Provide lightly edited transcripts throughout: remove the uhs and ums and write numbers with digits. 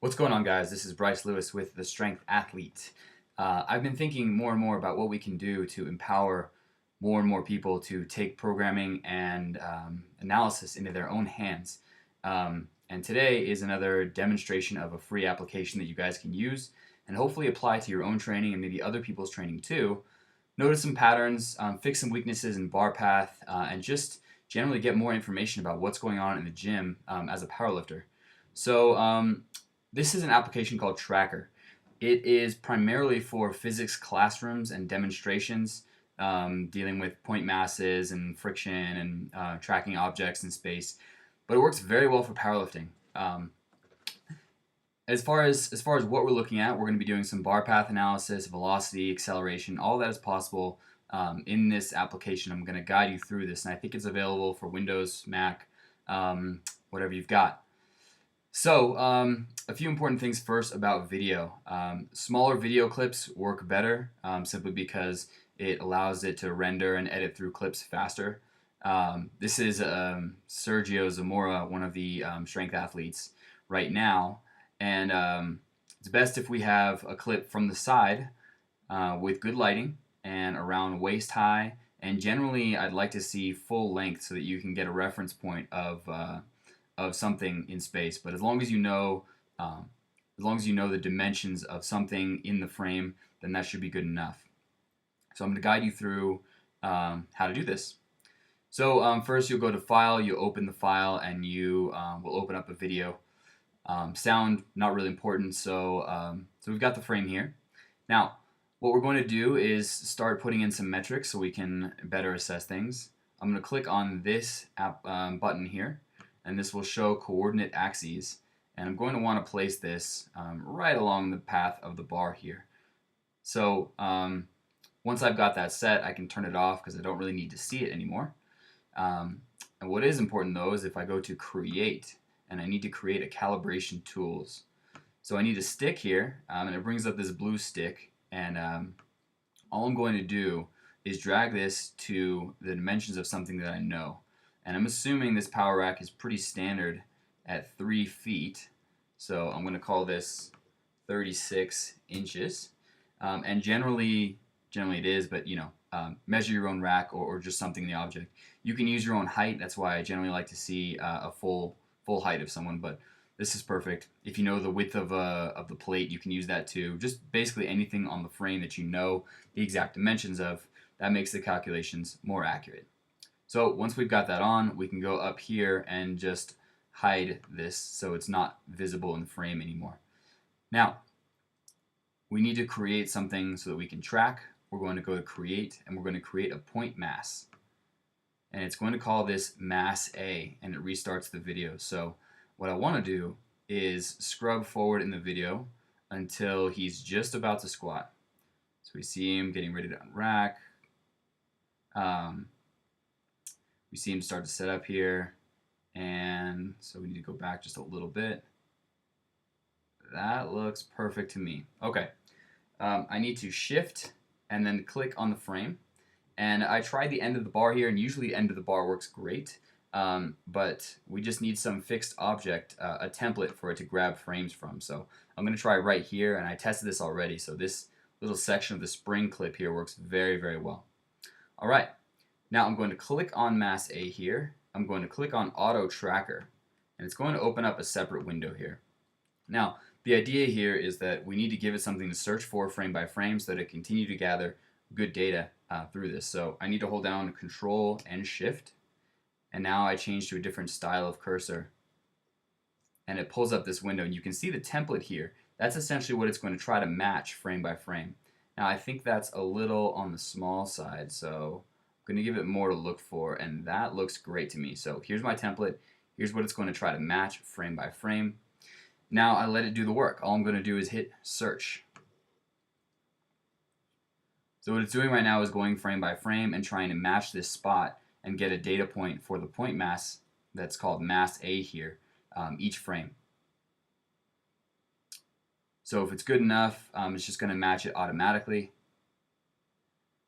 What's going on, guys? This is Bryce Lewis with The Strength Athlete. I've been thinking more and more about what we can do to empower more and more people to take programming and analysis into their own hands. And today is another demonstration of a free application that you guys can use and hopefully apply to your own training and maybe other people's training too. Notice some patterns, fix some weaknesses in bar path, and just generally get more information about what's going on in the gym as a powerlifter. So, this is an application called Tracker. It is primarily for physics classrooms and demonstrations, dealing with point masses and friction and tracking objects in space. But it works very well for powerlifting. As far as what we're looking at, we're going to be doing some bar path analysis, velocity, acceleration, all that is possible in this application. I'm going to guide you through this, and I think it's available for Windows, Mac, whatever you've got. So, a few important things first about video. Smaller video clips work better simply because it allows it to render and edit through clips faster. This is Sergio Zamora, one of the strength athletes right now, and it's best if we have a clip from the side with good lighting and around waist high, and generally I'd like to see full length so that you can get a reference point of something in space. But as long as you know the dimensions of something in the frame, then that should be good enough. So I'm going to guide you through how to do this. So first you'll go to File, you open the file, and you will open up a video. Sound, not really important, so we've got the frame here. Now, what we're going to do is start putting in some metrics so we can better assess things. I'm going to click on this button here, and this will show coordinate axes, and I'm going to want to place this right along the path of the bar here. So once I've got that set, I can turn it off because I don't really need to see it anymore. And what is important though is if I go to create, and I need to create a calibration tools. So I need a stick here, and it brings up this blue stick, and all I'm going to do is drag this to the dimensions of something that I know. And I'm assuming this power rack is pretty standard at 3 feet. So I'm going to call this 36 inches. And generally it is, but measure your own rack or just something in the object. You can use your own height. That's why I generally like to see a full height of someone, but this is perfect. If you know the width of the plate, you can use that too. Just basically anything on the frame that you know the exact dimensions of, that makes the calculations more accurate. So once we've got that on, we can go up here and just hide this so it's not visible in the frame anymore. Now, we need to create something so that we can track. We're going to go to create, and we're going to create a point mass. And it's going to call this mass A, and it restarts the video. So what I want to do is scrub forward in the video until he's just about to squat. So we see him getting ready to unrack. We see him start to set up here, and so we need to go back just a little bit. That looks perfect to me. Okay, I need to shift and then click on the frame, and I tried the end of the bar here, and usually the end of the bar works great, but we just need some fixed object, a template for it to grab frames from. So I'm going to try right here, and I tested this already, so this little section of the spring clip here works very, very well. All right. Now I'm going to click on Mass A here. I'm going to click on Auto Tracker, and it's going to open up a separate window here. Now, the idea here is that we need to give it something to search for frame by frame so that it continue to gather good data through this. So I need to hold down Control and Shift, and now I change to a different style of cursor, and it pulls up this window, and you can see the template here. That's essentially what it's going to try to match frame by frame. Now I think that's a little on the small side, so I'm going to give it more to look for, and that looks great to me. So here's my template. Here's what it's going to try to match frame by frame. Now I let it do the work. All I'm going to do is hit search. So what it's doing right now is going frame by frame and trying to match this spot and get a data point for the point mass that's called mass A here, each frame. So if it's good enough, it's just going to match it automatically.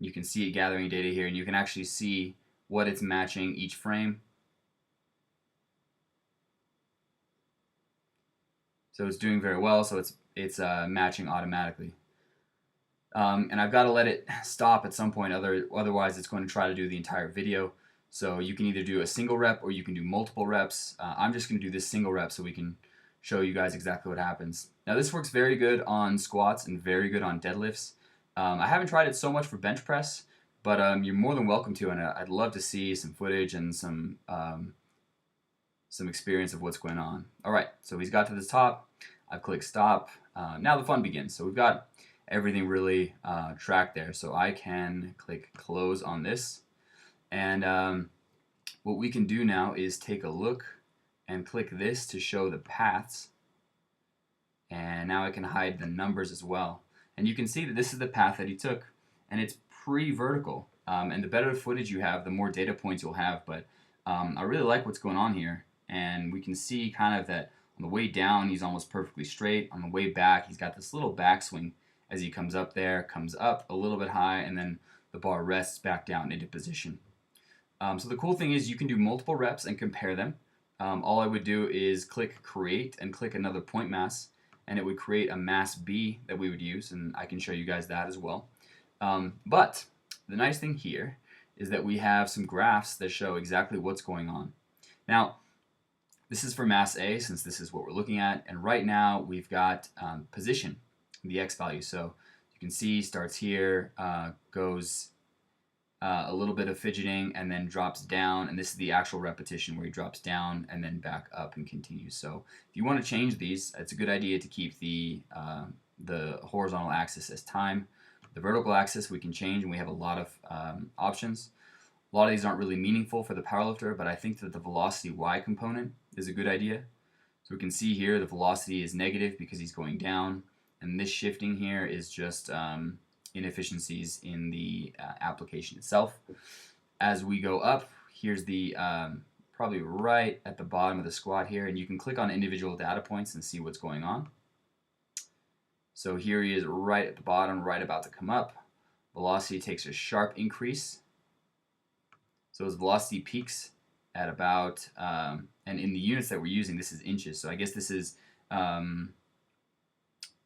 You can see it gathering data here, and you can actually see what it's matching each frame. So it's doing very well, so it's matching automatically. And I've got to let it stop at some point, otherwise it's going to try to do the entire video. So you can either do a single rep or you can do multiple reps. I'm just going to do this single rep so we can show you guys exactly what happens. Now this works very good on squats and very good on deadlifts. I haven't tried it so much for bench press, but you're more than welcome to, and I'd love to see some footage and some experience of what's going on. All right, so he's got to the top. I've clicked stop. Now the fun begins. So we've got everything really tracked there. So I can click close on this. And what we can do now is take a look and click this to show the paths. And now I can hide the numbers as well. And you can see that this is the path that he took. And it's pretty vertical. And the better footage you have, the more data points you'll have. But I really like what's going on here. And we can see kind of that on the way down, he's almost perfectly straight. On the way back, he's got this little backswing as he comes up there, comes up a little bit high, and then the bar rests back down into position. So the cool thing is you can do multiple reps and compare them. All I would do is click create and click another point mass, and it would create a mass B that we would use, and I can show you guys that as well. But the nice thing here is that we have some graphs that show exactly what's going on. Now, this is for mass A, since this is what we're looking at, and right now we've got position, the X value. So you can see starts here, goes a little bit of fidgeting, and then drops down, and this is the actual repetition where he drops down and then back up and continues. So if you want to change these, it's a good idea to keep the horizontal axis as time. The vertical axis we can change, and we have a lot of options. A lot of these aren't really meaningful for the powerlifter, but I think that the velocity Y component is a good idea. So we can see here the velocity is negative because he's going down, and this shifting here is just inefficiencies in the application itself. As we go up, here's the probably right at the bottom of the squat here, and you can click on individual data points and see what's going on. So here he is right at the bottom, right about to come up. Velocity takes a sharp increase. So his velocity peaks at about, and in the units that we're using, this is inches. So I guess this is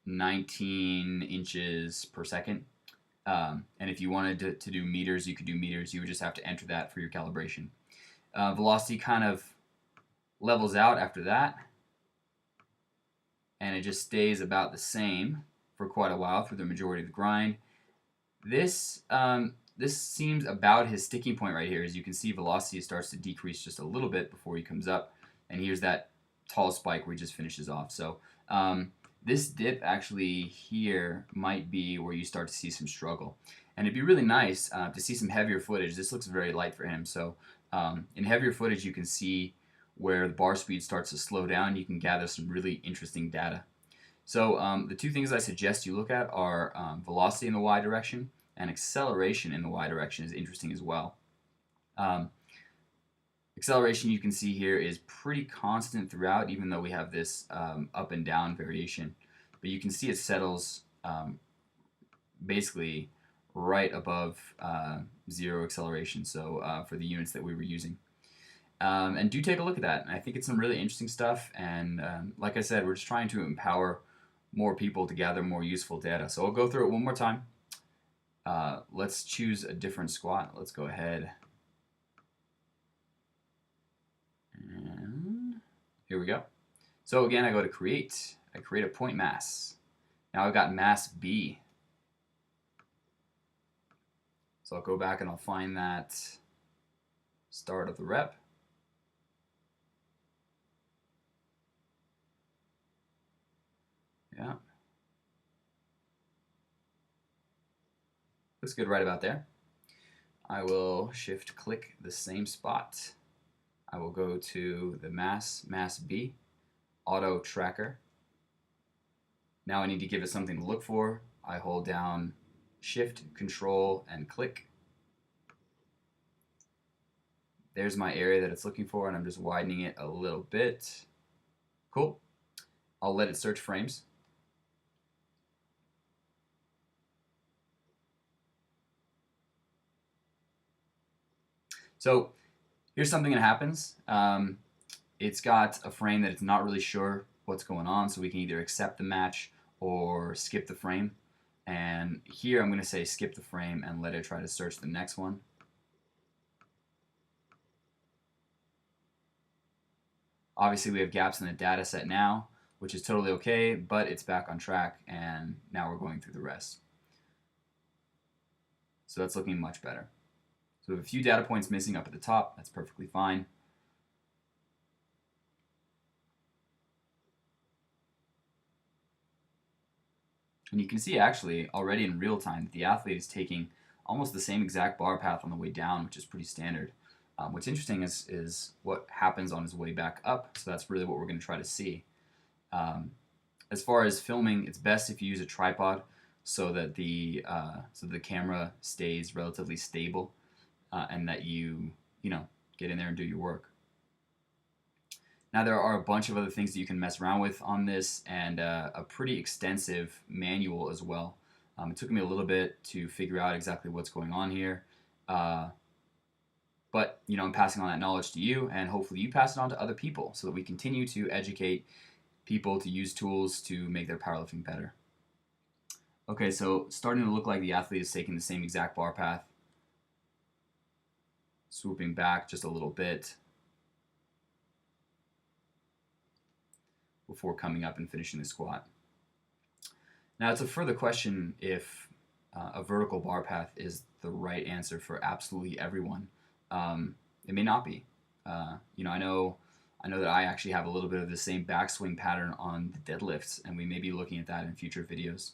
19 inches per second. And if you wanted to do meters, you could do meters. You would just have to enter that for your calibration. Velocity kind of levels out after that, and it just stays about the same for quite a while through the majority of the grind. This seems about his sticking point right here. As you can see, velocity starts to decrease just a little bit before he comes up, and here's that tall spike where he just finishes off. So this dip actually here might be where you start to see some struggle, and it'd be really nice to see some heavier footage. This looks very light for him, so in heavier footage you can see where the bar speed starts to slow down. You can gather some really interesting data. So the two things I suggest you look at are velocity in the Y direction, and acceleration in the Y direction is interesting as well. Acceleration, you can see here, is pretty constant throughout, even though we have this up and down variation. But you can see it settles basically right above zero acceleration, so for the units that we were using. And do take a look at that. I think it's some really interesting stuff, and like I said, we're just trying to empower more people to gather more useful data. So I'll go through it one more time. Let's choose a different squat. Let's go ahead. And here we go. So again, I go to create. I create a point mass. Now I've got mass B. So I'll go back and I'll find that start of the rep. Yeah. Looks good right about there. I will shift click the same spot. I will go to the mass B, auto tracker. Now I need to give it something to look for. I hold down shift, control, and click. There's my area that it's looking for, and I'm just widening it a little bit. Cool. I'll let it search frames. So here's something that happens. It's got a frame that it's not really sure what's going on, so we can either accept the match or skip the frame. And here I'm going to say skip the frame and let it try to search the next one. Obviously we have gaps in the data set now, which is totally okay, but it's back on track, and now we're going through the rest. So that's looking much better. So we have a few data points missing up at the top. That's perfectly fine. And you can see actually already in real time that the athlete is taking almost the same exact bar path on the way down, which is pretty standard. What's interesting is what happens on his way back up. So that's really what we're going to try to see. As far as filming, it's best if you use a tripod so that the camera stays relatively stable and that you get in there and do your work. Now there are a bunch of other things that you can mess around with on this, and a pretty extensive manual as well. It took me a little bit to figure out exactly what's going on here, but I'm passing on that knowledge to you, and hopefully you pass it on to other people so that we continue to educate people to use tools to make their powerlifting better. Okay, so starting to look like the athlete is taking the same exact bar path, swooping back just a little bit before coming up and finishing the squat. Now it's a further question if a vertical bar path is the right answer for absolutely everyone. It may not be. I know that I actually have a little bit of the same backswing pattern on the deadlifts, and we may be looking at that in future videos.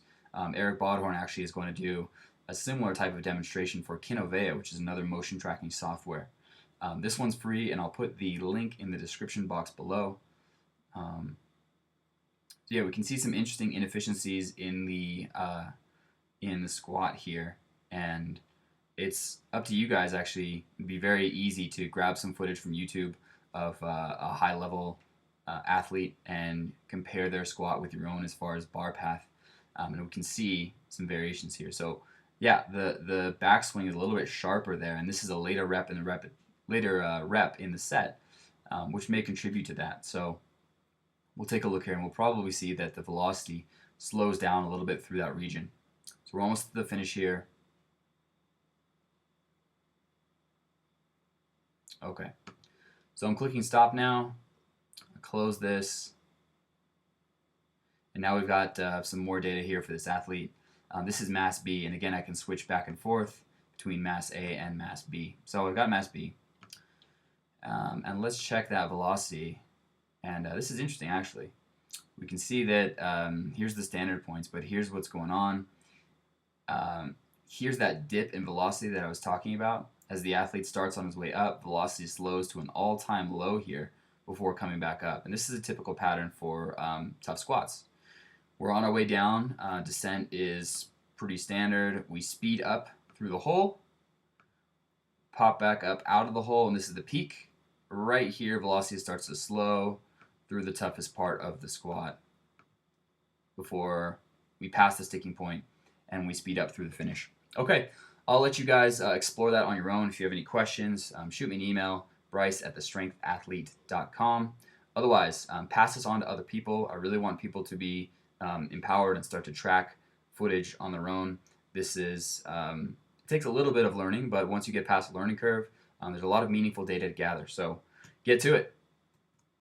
Eric Bodhorn actually is going to do a similar type of demonstration for Kinovea, which is another motion tracking software. This one's free, and I'll put the link in the description box below. So yeah, we can see some interesting inefficiencies in the squat here, and it's up to you guys. Actually, it'd be very easy to grab some footage from YouTube of a high-level athlete and compare their squat with your own as far as bar path, and we can see some variations here. So yeah, the backswing is a little bit sharper there, and this is a later rep in the set, which may contribute to that. So we'll take a look here, and we'll probably see that the velocity slows down a little bit through that region. So we're almost to the finish here. Okay, so I'm clicking stop now. I close this, and now we've got some more data here for this athlete. This is mass B, and again I can switch back and forth between mass A and mass B. So I've got mass B, and let's check that velocity. And this is interesting, actually. We can see that here's the standard points, but here's what's going on. Here's that dip in velocity that I was talking about. As the athlete starts on his way up, velocity slows to an all-time low here before coming back up. And this is a typical pattern for tough squats. We're on our way down. Descent is pretty standard. We speed up through the hole, pop back up out of the hole, and this is the peak. Right here, velocity starts to slow through the toughest part of the squat before we pass the sticking point and we speed up through the finish. Okay, I'll let you guys explore that on your own. If you have any questions, shoot me an email, bryce@thestrengthathlete.com. Otherwise, pass this on to other people. I really want people to be empowered and start to track footage on their own. This is it takes a little bit of learning, but once you get past the learning curve, there's a lot of meaningful data to gather. So get to it.